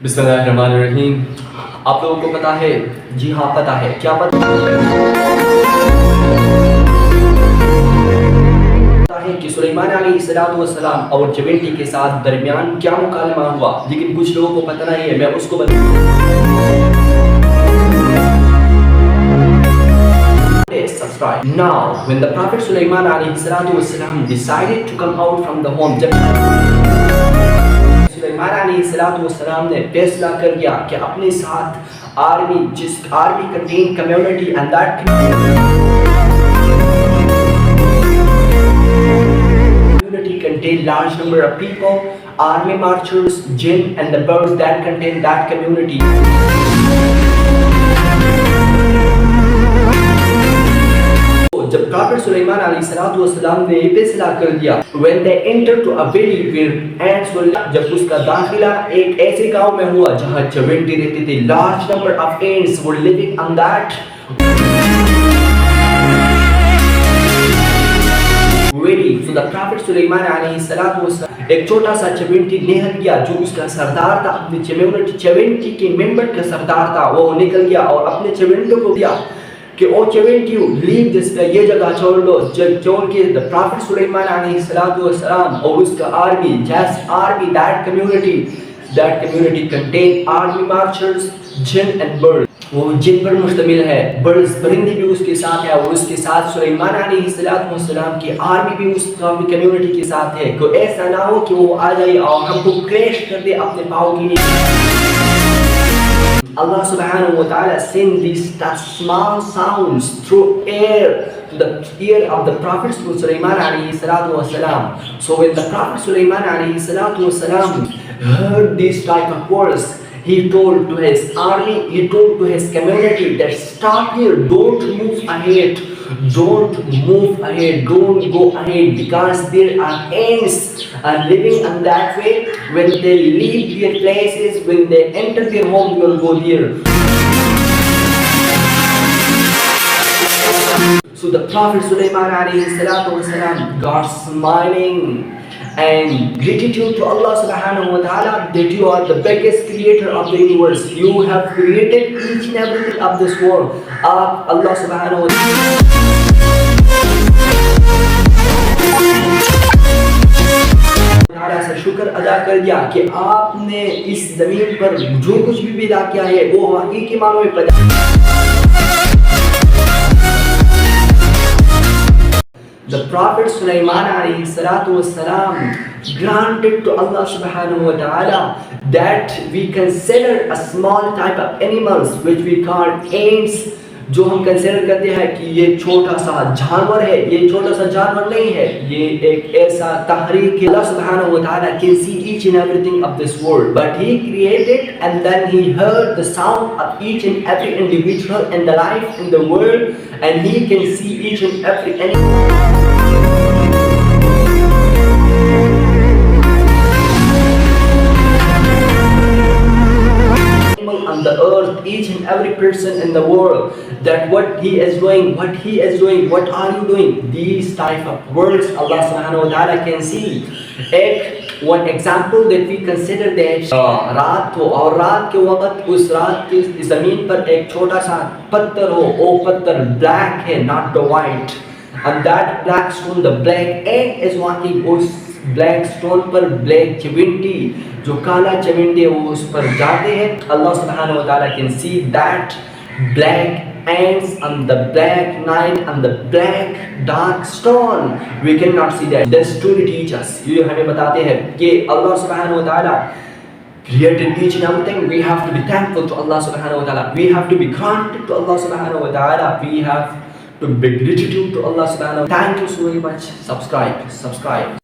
बिस्मिल्लाहिर्रहमानिर्रहीम। आप लोगों को पता है, जी हाँ पता है, क्या पता है कि सुलेमान अलैहिस्सलाम और जवेंटी के साथ दरमियान क्या मुकालमा हुआ, लेकिन कुछ लोगों को पता नहीं है। मैं उसको subscribe. Now, when the Prophet Sulaiman अलैहिस्सलाम decided to come out from the home, जब सुलेमान अलैहिस्सलाम ने फैसला कर लिया कि अपने साथ आर्मी, जिस army contain community and that community contain large number of people, army marchers, jinn and the birds that contain that community. जब प्रॉफेट सुलेमान अलैहिस्सलाम ने ये फैसला कर दिया, when they entered to a valley where ants were, जब उसका दाखिला एक ऐसे गांव में हुआ जहां जवेंटी रहते थे, large number of ants were living on that valley. So the Prophet Suleman अलैहिस्सलाम एक छोटा सा जवेंटी निकल गया, जो उसका सरदार था, अपने जवेंटी के मेंबर का सरदार था, वो निकल गया और अपने जवेंटी को दिया कि ओ जवेंटी लीव दिस, ये जगह छोड़ दो। जब छोड़ के द प्रॉफेट सुलेमान अलैहिस्सलाम और उसका army, just army, that community contain army marchers, jinn and birds, वो जिन पर मुश्तमिल है, बर्ड्स परिंदे भी उसके साथ है, और उसके साथ सुलेमान अलैहिस्सलाम की आर्मी भी उस कम्युनिटी के साथ है। तो ऐसा ना हो कि वो आ जाए और हमको क्रैश कर दे अपने पाँव के नीचे। Allah subhanahu wa ta'ala sent these small sounds through air to the ear of the Prophet Sulaiman alayhi salatu wasalam. So when the Prophet Sulaiman alayhi salatu wasalam heard these type of words, he told to his army, he told to his community that stop here, don't move ahead, don't go ahead, because there are ants are living on that way. When they leave their places, when they enter their home, you will go there. So the Prophet Sulaiman alayhi got smiling and gratitude to Allah subhanahu wa ta'ala that you are the biggest creator of the universe. You have created each and everything of this world. Allah subhanahu wa ta'ala से शुक्र अदा कर दिया कि आपने इस जमीन पर जो कुछ भी पैदा किया है वो हकीकी मानों में पैदा। The Prophet Sulaiman alayhi granted to Allah subhanahu wa ta'ala that we consider a small type of animals which we call ants, जो हम कंसिडर करते हैं कि ये छोटा सा जानवर है। ये छोटा सा जानवर नहीं है, ये एक ऐसा तहरीक है। Allah subhanahu wa ta'ala can see each and everything of this world, but he created and then he heard the sound of each and every individual in the life in the world, and he can see each and every on the earth, each and every person in the world, that what he is doing, what are you doing, these type of words Allah subhanahu wa ta'ala can see. One example that we consider that रात हो और रात के वक्त उस रात की जमीन पर एक छोटा सा पत्थर हो, वो पत्थर black है, not the white, and that black stone, the black egg is walking उस ब्लैक स्टोन पर ब्लैक चिविंटी, जो काला चिविंटी है वो उस पर जाते हैं। अल्लाह सुब्हानहु व तआला can see that black ants on the black night and the black dark stone. We cannot see that. This truly teach us. ये हमें बताते हैं कि अल्लाह सुब्हानहु व तआला created each and everything. We have to be thankful to Allah subhanahu wa ta'ala. We have to be granted to Allah subhanahu wa ta'ala. We have to be gratitude to Allah subhanahu wa ta'ala. Thank you so much. Subscribe.